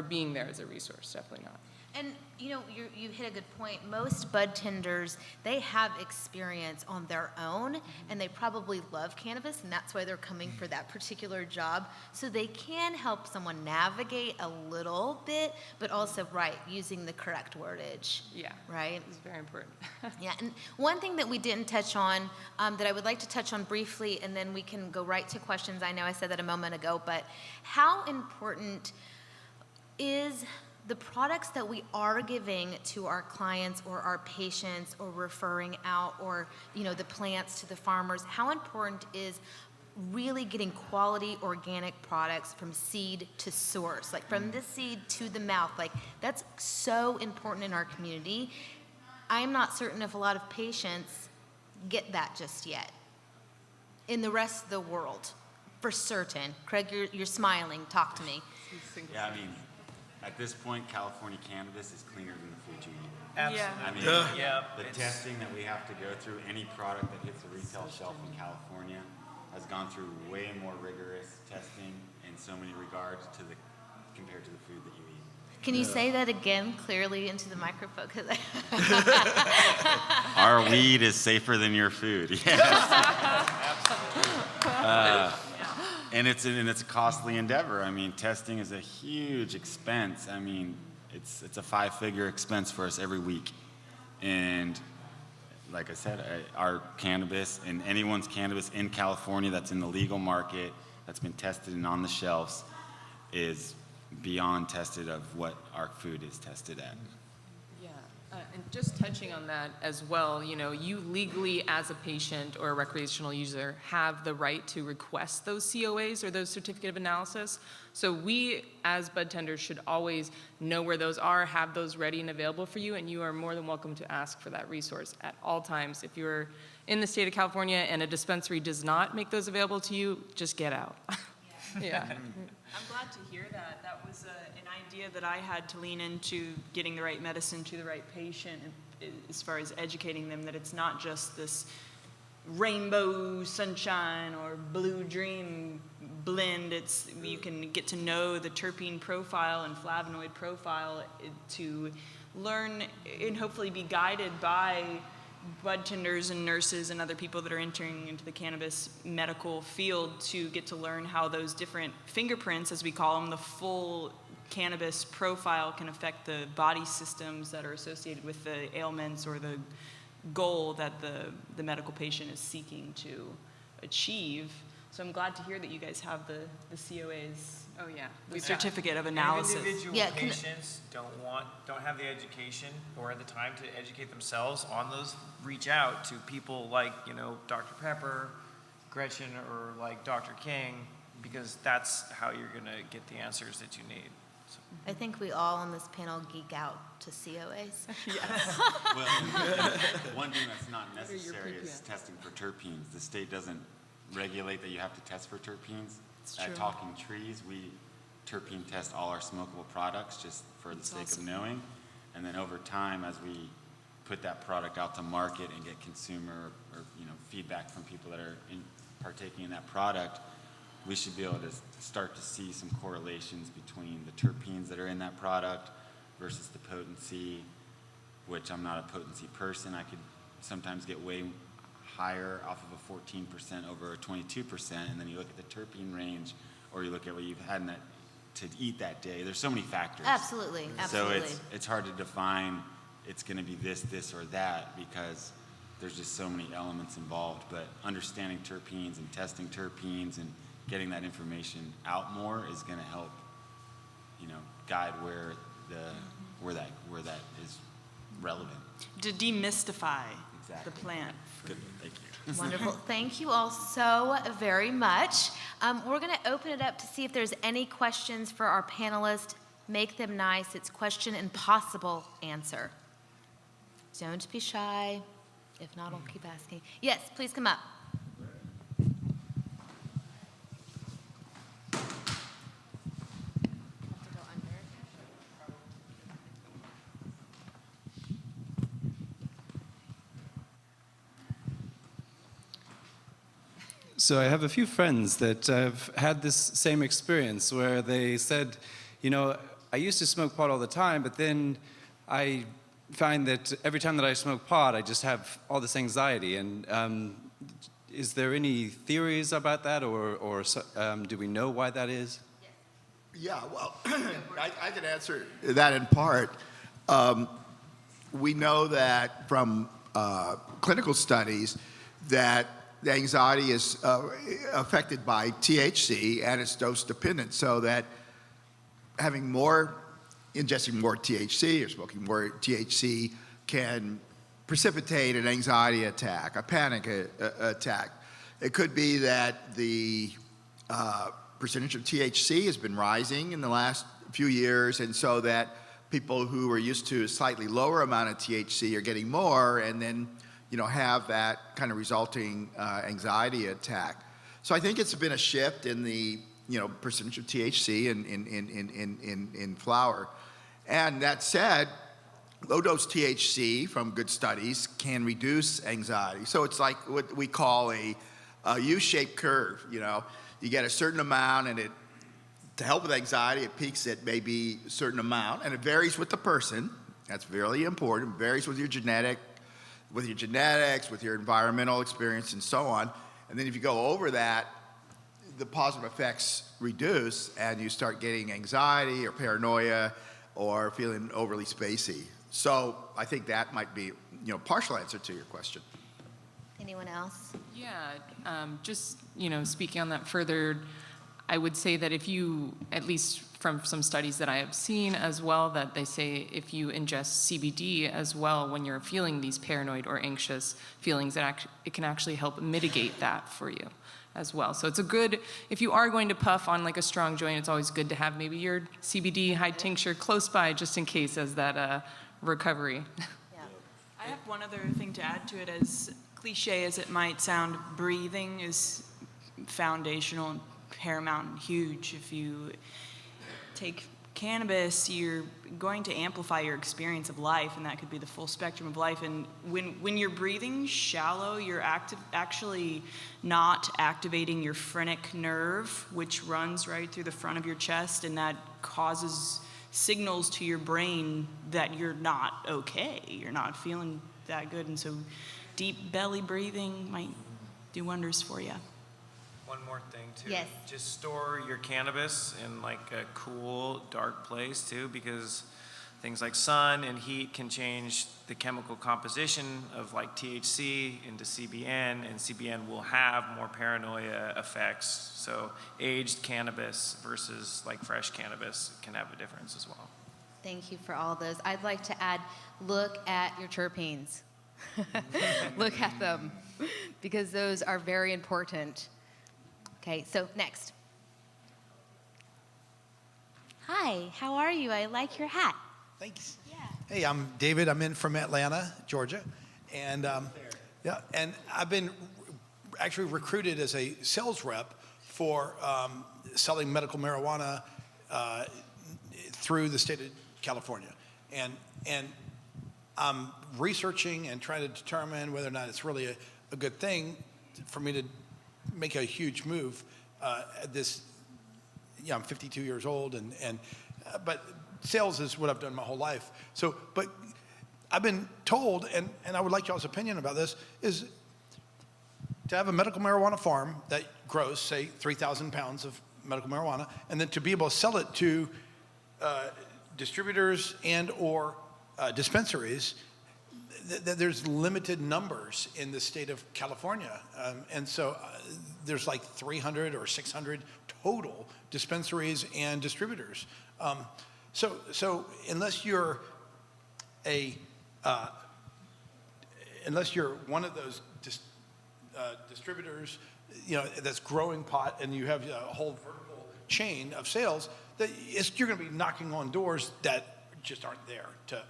being there as a resource, definitely not. And you know, you hit a good point. Most Budtenders, they have experience on their own, and they probably love cannabis, and that's why they're coming for that particular job. So they can help someone navigate a little bit, but also, right, using the correct wordage. Yeah. Right? It's very important. Yeah, and one thing that we didn't touch on, that I would like to touch on briefly, and then we can go right to questions. I know I said that a moment ago, but how important is the products that we are giving to our clients or our patients or referring out, or, you know, the plants to the farmers, how important is really getting quality organic products from seed to source, like from the seed to the mouth? Like, that's so important in our community. I'm not certain if a lot of patients get that just yet. In the rest of the world, for certain. Craig, you're smiling. Talk to me. Yeah, I mean, at this point, California cannabis is cleaner than the food you eat. Absolutely. I mean, the testing that we have to go through, any product that hits the retail shelf in California has gone through way more rigorous testing in so many regards compared to the food that you eat. Can you say that again clearly into the microphone? 'Cause Our weed is safer than your food. Yes. And it's a costly endeavor. I mean, testing is a huge expense. I mean, it's a 5-figure expense for us every week. And like I said, our cannabis and anyone's cannabis in California that's in the legal market, that's been tested and on the shelves, is beyond tested of what our food is tested at. Yeah, and just touching on that as well, you know, you legally as a patient or a recreational user have the right to request those COAs or those certificate of analysis. So we as Budtenders should always know where those are, have those ready and available for you, and you are more than welcome to ask for that resource at all times. If you're in the state of California and a dispensary does not make those available to you, just get out. Yeah. I'm glad to hear that. That was an idea that I had to lean into, getting the right medicine to the right patient, as far as educating them that it's not just this rainbow sunshine or blue dream blend. It's, you can get to know the terpene profile and flavonoid profile to learn and hopefully be guided by Budtenders and nurses and other people that are entering into the cannabis medical field to get to learn how those different fingerprints, as we call them, the full cannabis profile, can affect the body systems that are associated with the ailments or the goal that the medical patient is seeking to achieve. So I'm glad to hear that you guys have the COAs. Oh yeah. The certificate of analysis. And individual Yeah, patients don't have the education or the time to educate themselves on those. Reach out to people like, you know, Dr. Pepper, Gretchen, or like Dr. King, because that's how you're going to get the answers that you need. So. I think we all on this panel geek out to COAs. Well, one thing that's not necessary is testing for terpenes. The state doesn't regulate that you have to test for terpenes. At Talking Trees, we terpene test all our smokable products just for the sake of knowing. And then over time, as we put that product out to market and get consumer or feedback from people that are partaking in that product, we should be able to start to see some correlations between the terpenes that are in that product versus the potency, which I'm not a potency person. I could sometimes get way higher off of a 14% over a 22%, and then you look at the terpene range, or you look at what you've had in that to eat that day. There's so many factors. Absolutely, absolutely. So it's hard to define it's going to be this, or that, because there's just so many elements involved. But understanding terpenes and testing terpenes and getting that information out more is going to help, guide where that is relevant. To demystify Exactly. the plant. Good, thank you. Wonderful. Thank you all so very much. We're going to open it up to see if there's any questions for our panelists. Make them nice. It's question and possible answer. Don't be shy. If not, I'll keep asking. Yes, please come up. So I have a few friends that have had this same experience where they said, I used to smoke pot all the time, but then I find that every time that I smoke pot, I just have all this anxiety. And is there any theories about that, or do we know why that is? Yeah, well, I can answer that in part. We know that from clinical studies that the anxiety is affected by THC and it's dose dependent, so that ingesting more THC or smoking more THC can precipitate an anxiety attack, a panic attack. It could be that the percentage of THC has been rising in the last few years, and so that people who are used to a slightly lower amount of THC are getting more, and then have that kind of resulting anxiety attack. So I think it's been a shift in the percentage of THC in flower. And that said, low dose THC from good studies can reduce anxiety. So it's like what we call a U-shaped curve. You get a certain amount, and to help with anxiety, it peaks at maybe a certain amount, and it varies with the person. That's really important. It varies with your genetics, with your environmental experience, and so on. And then if you go over that, the positive effects reduce, and you start getting anxiety or paranoia or feeling overly spacey. So I think that might be, partial answer to your question. Anyone else? Yeah, just, speaking on that further, I would say that if you, at least from some studies that I have seen as well, that they say if you ingest CBD as well when you're feeling these paranoid or anxious feelings, it can actually help mitigate that for you as well. So it's a good, if you are going to puff on like a strong joint, it's always good to have maybe your CBD high tincture close by just in case as that recovery. Yeah. I have one other thing to add to it. As cliche as it might sound, breathing is foundational and paramount and huge. If you take cannabis, you're going to amplify your experience of life, and that could be the full spectrum of life. And when you're breathing shallow, you're actually not activating your phrenic nerve, which runs right through the front of your chest, and that causes signals to your brain that you're not okay, you're not feeling that good. And so deep belly breathing might do wonders for you. One more thing too. Yes. Just store your cannabis in like a cool, dark place too, because things like sun and heat can change the chemical composition of like THC into CBN, and CBN will have more paranoia effects. So aged cannabis versus like fresh cannabis can have a difference as well. Thank you for all those. I'd like to add, look at your terpenes. Look at them, because those are very important. Okay, so next. Hi, how are you? I like your hat. Thanks. Yeah. Hey, I'm David. I'm in from Atlanta, Georgia. And and I've been actually recruited as a sales rep for selling medical marijuana through the state of California. And I'm researching and trying to determine whether or not it's really a good thing for me to make a huge move I'm 52 years old, but sales is what I've done my whole life. So, but I've been told, and I would like y'all's opinion about this, is to have a medical marijuana farm that grows, say, 3,000 pounds of medical marijuana, and then to be able to sell it to distributors and or dispensaries, there's limited numbers in the state of California. And so there's like 300 or 600 total dispensaries and distributors. So unless you're unless you're one of those distributors, that's growing pot, and you have a whole vertical chain of sales, you're going to be knocking on doors that just aren't there to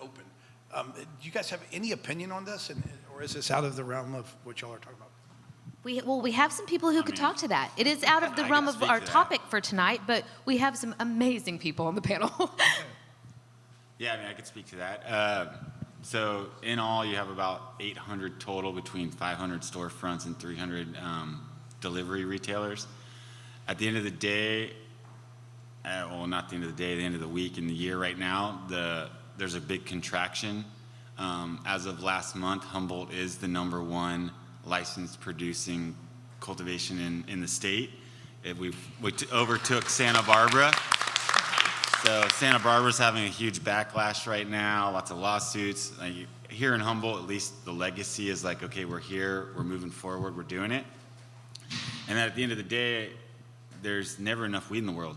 open. Do you guys have any opinion on this, or is this out of the realm of what y'all are talking about? We have some people who could talk to that. It is out of the realm of our topic for tonight, but we have some amazing people on the panel. Yeah, I could speak to that. So in all, you have about 800 total between 500 storefronts and 300 delivery retailers. At the end of the day, not the end of the day, the end of the week and the year right now, there's a big contraction. As of last month, Humboldt is the #1 licensed producing cultivation in the state. We overtook Santa Barbara. So Santa Barbara's having a huge backlash right now, lots of lawsuits. Here in Humboldt, at least the legacy is like, okay, we're here, we're moving forward, we're doing it. And at the end of the day, there's never enough weed in the world.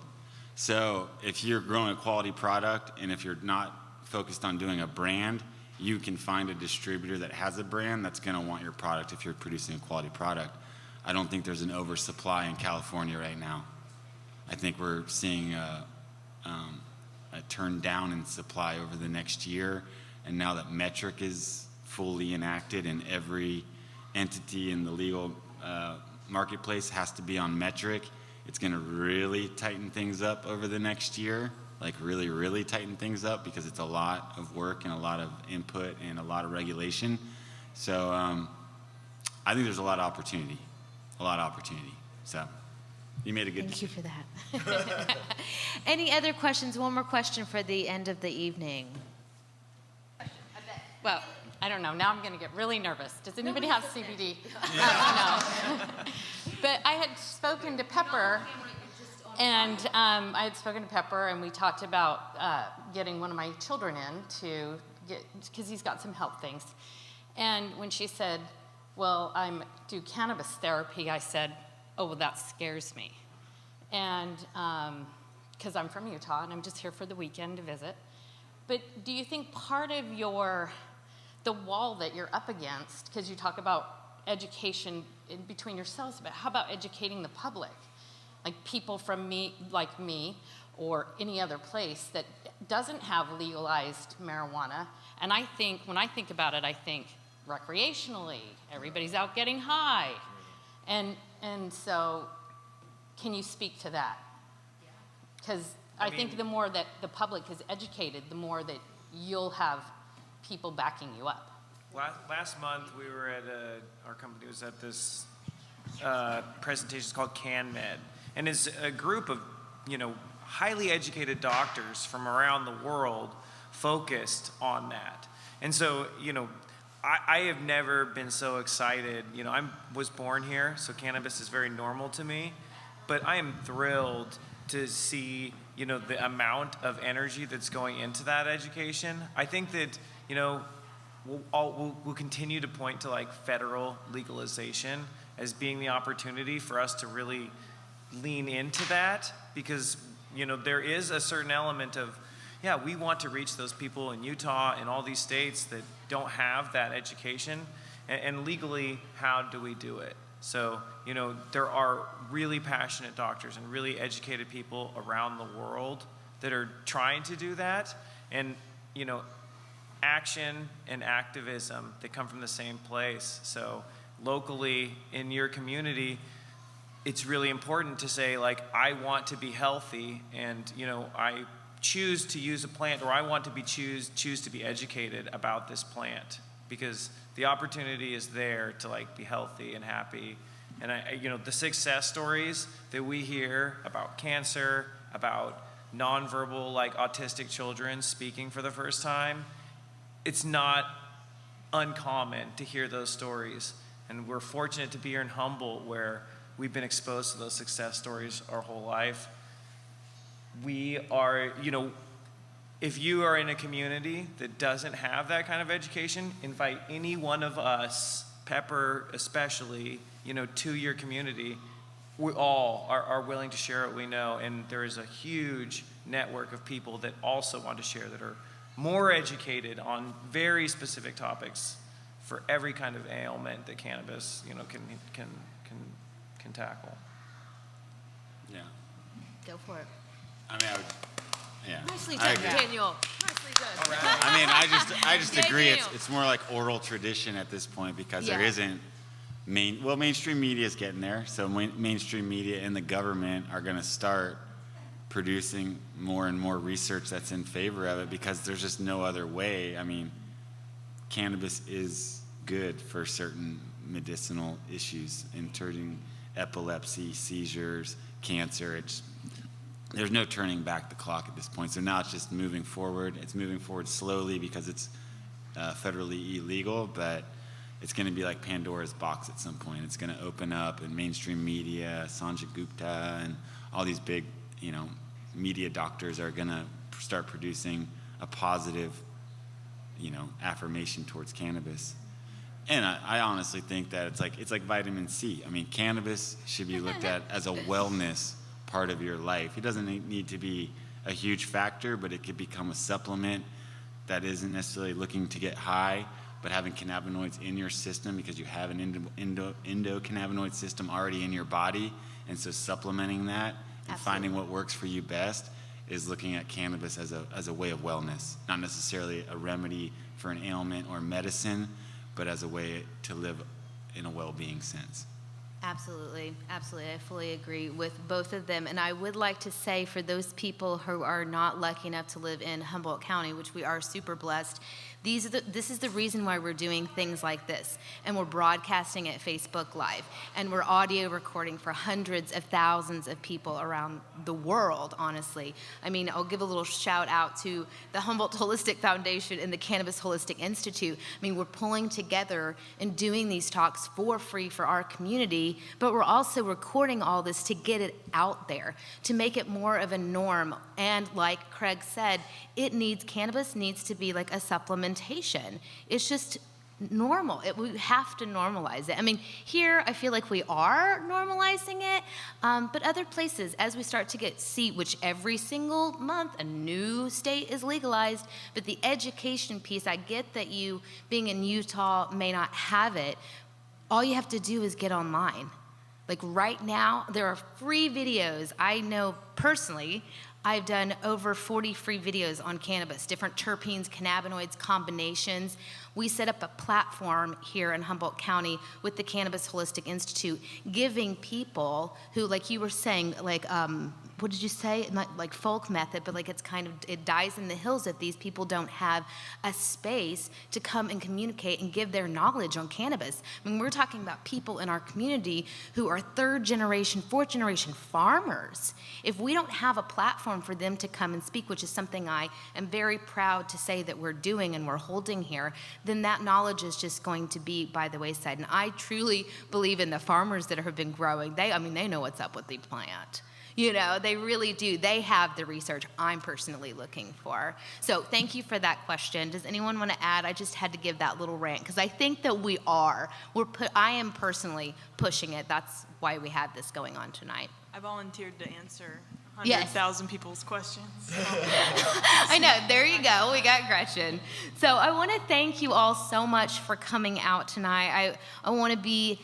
So if you're growing a quality product, and if you're not focused on doing a brand, you can find a distributor that has a brand that's going to want your product if you're producing a quality product. I don't think there's an oversupply in California right now. I think we're seeing a turn down in supply over the next year, and now that metric is fully enacted and every entity in the legal marketplace has to be on metric, it's going to really tighten things up over the next year. Like really, really tighten things up, because it's a lot of work and a lot of input and a lot of regulation. So I think there's a lot of opportunity, So you made a good Thank you for that. Any other questions? One more question for the end of the evening. Well, I don't know. Now I'm going to get really nervous. Does anybody have CBD? No. But I had spoken to Pepper, and and we talked about getting one of my children in to get, because he's got some health things. And when she said, well, I do cannabis therapy, I said, oh, well, that scares me. And because I'm from Utah, and I'm just here for the weekend to visit. But do you think part of the wall that you're up against, because you talk about education in between yourselves, but how about educating the public? Like people from me, or any other place that doesn't have legalized marijuana. And I think, when I think about it, I think recreationally, everybody's out getting high. And so, can you speak to that? Because I think the more that the public is educated, the more that you'll have people backing you up. Last month, we were at our company was at this presentation. It's called CanMed, and it's a group of highly educated doctors from around the world focused on that. And so I have never been so excited. I was born here, so cannabis is very normal to me, but I am thrilled to see the amount of energy that's going into that education. I think that we'll continue to point to federal legalization as being the opportunity for us to really lean into that, because there is a certain element of, we want to reach those people in Utah and all these states that don't have that education, and legally, how do we do it? So there are really passionate doctors and really educated people around the world that are trying to do that, and action and activism, they come from the same place. So locally in your community, it's really important to say, I want to be healthy, and I choose to use a plant, or I want to choose to be educated about this plant, because the opportunity is there to be healthy and happy. And the success stories that we hear about cancer, about nonverbal autistic children speaking for the first time, it's not uncommon to hear those stories. And we're fortunate to be here in Humboldt, where we've been exposed to those success stories our whole life. We are, if you are in a community that doesn't have that kind of education, invite any one of us, Pepper especially, to your community. We all are willing to share what we know, and there is a huge network of people that also want to share, that are more educated on very specific topics for every kind of ailment that cannabis, can tackle. Yeah. Go for it. I mean, yeah. Nicely I done, agree. Daniel. Nicely done. I mean, I just agree. Daniel. It's more like oral tradition at this point, because there Yeah. isn't mainstream media is getting there. So mainstream media and the government are going to start producing more and more research that's in favor of it, because there's just no other way. I mean, cannabis is good for certain medicinal issues, including epilepsy, seizures, cancer. There's no turning back the clock at this point. So now it's just moving forward. It's moving forward slowly because it's federally illegal, but it's going to be like Pandora's box at some point. It's going to open up in mainstream media. Sanjay Gupta and all these big, media doctors are going to start producing a positive, affirmation towards cannabis. And I honestly think that it's like vitamin C. I mean, cannabis should be looked at as a wellness part of your life. It doesn't need to be a huge factor, but it could become a supplement that isn't necessarily looking to get high, but having cannabinoids in your system, because you have an endocannabinoid system already in your body. And so supplementing that and finding what works for you best is looking at cannabis as a way of wellness, not necessarily a remedy for an ailment or medicine, but as a way to live in a well-being sense. Absolutely. Absolutely. I fully agree with both of them. And I would like to say, for those people who are not lucky enough to live in Humboldt County, which we are super blessed, this is the reason why we're doing things like this. And we're broadcasting at Facebook Live. And we're audio recording for hundreds of thousands of people around the world, honestly. I mean, I'll give a little shout out to the Humboldt Holistic Foundation and the Cannabis Holistic Institute. I mean, we're pulling together and doing these talks for free for our community, but we're also recording all this to get it out there, to make it more of a norm. And like Craig said, cannabis needs to be like a supplementation. It's just normal. We have to normalize it. I mean, here I feel like we are normalizing it, but other places, as we start to see, which every single month a new state is legalized, but the education piece, I get that you, being in Utah, may not have it. All you have to do is get online. Like right now, there are free videos. I know personally, I've done over 40 free videos on cannabis, different terpenes, cannabinoids, combinations. We set up a platform here in Humboldt County with the Cannabis Holistic Institute, giving people who, like you were saying, like, what did you say? Not like folk method, but like it dies in the hills if these people don't have a space to come and communicate and give their knowledge on cannabis. I mean, we're talking about people in our community who are third generation, fourth generation farmers. If we don't have a platform for them to come and speak, which is something I am very proud to say that we're doing and we're holding here, then that knowledge is just going to be by the wayside. And I truly believe in the farmers that have been growing. They know what's up with the plant. They really do. They have the research I'm personally looking for. So thank you for that question. Does anyone want to add? I just had to give that little rant because I think that I am personally pushing it. That's why we had this going on tonight. I volunteered to answer 100,000 people's questions. I know. There you go. We got Gretchen. So I want to thank you all so much for coming out tonight. I want to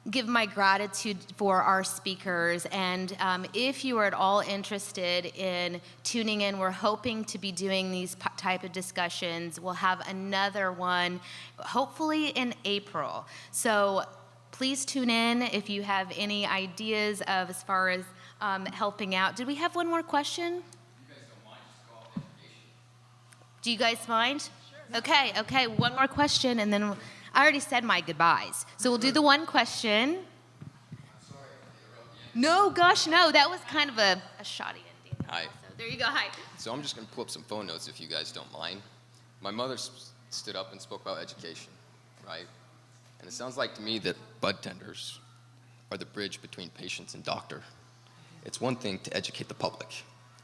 give my gratitude for our speakers, and if you are at all interested in tuning in, we're hoping to be doing these type of discussions. We'll have another one hopefully in April, so please tune in if you have any ideas of as far as helping out. Did we have one more question? You guys don't mind, just call it education. Do you guys mind? Sure. Okay, one more question, and then I already said my goodbyes. So we'll do the one question. I'm sorry. No, gosh, no. That was kind of a shoddy ending. Hi. So there you go. Hi. So I'm just going to pull up some phone notes if you guys don't mind. My mother stood up and spoke about education, right? And it sounds like to me that Budtenders are the bridge between patients and doctor. It's one thing to educate the public.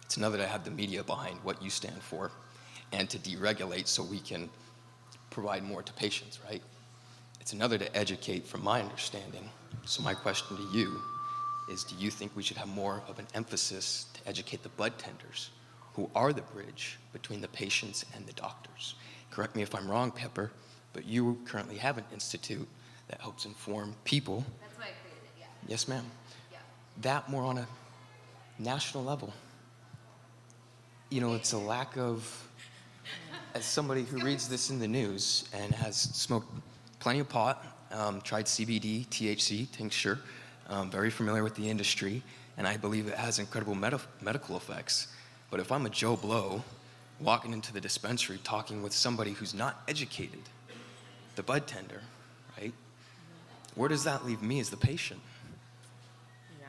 It's another to have the media behind what you stand for and to deregulate so we can provide more to patients, right? It's another to educate from my understanding. So my question to you is, do you think we should have more of an emphasis to educate the Budtenders, who are the bridge between the patients and the doctors? Correct me if I'm wrong, Pepper, but you currently have an institute that helps inform people. That's why I created it, yeah. Yes, ma'am. Yeah. That more on a national level. You know, it's a lack of, as somebody who reads this in the news and has smoked plenty of pot, tried CBD, THC, tincture, very familiar with the industry, and I believe it has incredible medical effects. But if I'm a Joe Blow walking into the dispensary talking with somebody who's not educated, the Budtender, right? Where does that leave me as the patient? Yeah.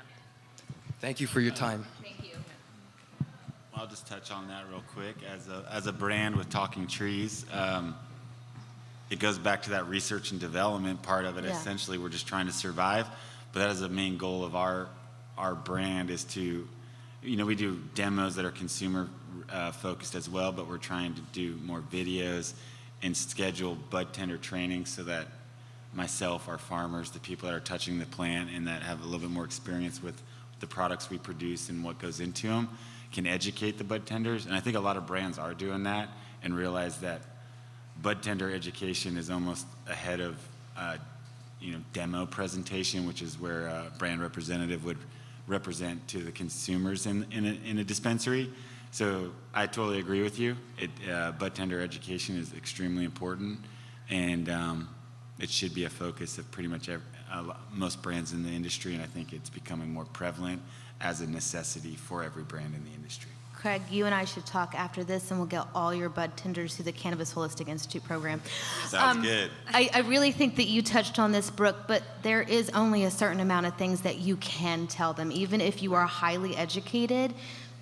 Thank you for your time. Thank you. I'll just touch on that real quick. As a brand with Talking Trees, it goes back to that research and development part of it. Yeah. Essentially, we're just trying to survive, but that is the main goal of our brand is to, we do demos that are consumer focused as well, but we're trying to do more videos and schedule bud tender training so that myself, our farmers, the people that are touching the plant and that have a little bit more experience with the products we produce and what goes into them can educate the bud tenders. And I think a lot of brands are doing that and realize that bud tender education is almost ahead of demo presentation, which is where a brand representative would represent to the consumers in a dispensary. So I totally agree with you. Bud tender education is extremely important, and it should be a focus of pretty much most brands in the industry, and I think it's becoming more prevalent as a necessity for every brand in the industry. Craig, you and I should talk after this, and we'll get all your bud tenders through the Cannabis Holistic Institute program. Sounds good. I really think that you touched on this, Brooke, but there is only a certain amount of things that you can tell them. Even if you are highly educated,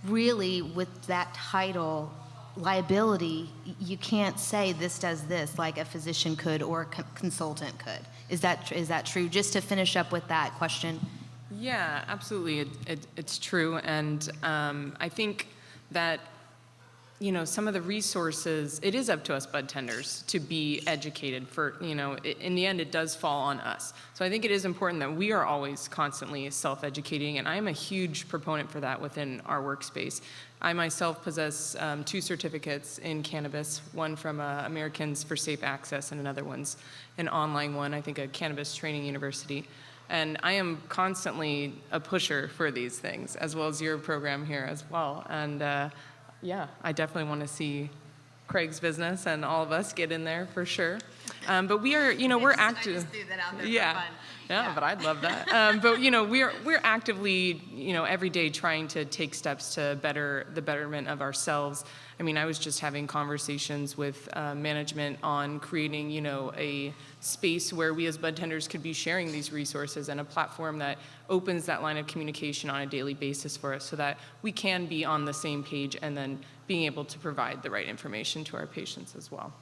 really with that title, liability, you can't say this does this like a physician could or a consultant could. Is that true? Just to finish up with that question. Yeah, absolutely. It's true. And I think that, some of the resources, it is up to us bud tenders to be educated for, in the end, it does fall on us. So I think it is important that we are always constantly self-educating, and I am a huge proponent for that within our workspace. I myself possess 2 certificates in cannabis, one from Americans for Safe Access and another one's an online one, I think a cannabis training university. And I am constantly a pusher for these things, as well as your program here as well. And I definitely want to see Craig's business and all of us get in there for sure. But we are, we're active. I just threw that out there for fun. Yeah, but I'd love that. But we're actively, every day trying to take steps to better the betterment of ourselves. I mean, I was just having conversations with management on creating, a space where we as bud tenders could be sharing these resources and a platform that opens that line of communication on a daily basis for us so that we can be on the same page and then being able to provide the right information to our patients as well.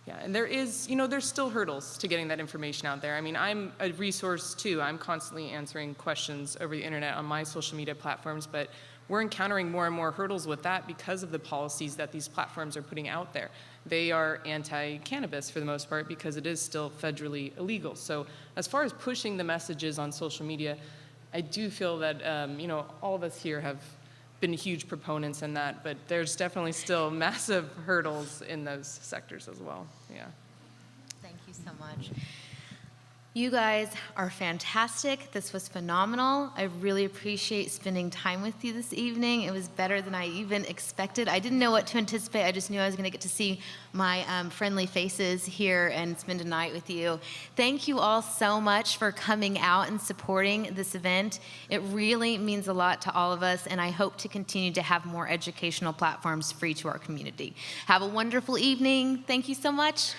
Yeah, and there is, there's still hurdles to getting that information out there. I mean, I'm a resource too. I'm constantly answering questions over the internet on my social media platforms, but we're encountering more and more hurdles with that because of the policies that these platforms are putting out there. They are anti-cannabis for the most part because it is still federally illegal. So as far as pushing the messages on social media, I do feel that, all of us here have been huge proponents in that, but there's definitely still massive hurdles in those sectors as well. Yeah. Thank you so much. You guys are fantastic. This was phenomenal. I really appreciate spending time with you this evening. It was better than I even expected. I didn't know what to anticipate. I just knew I was going to get to see my friendly faces here and spend a night with you. Thank you all so much for coming out and supporting this event. It really means a lot to all of us, and I hope to continue to have more educational platforms free to our community. Have a wonderful evening. Thank you so much.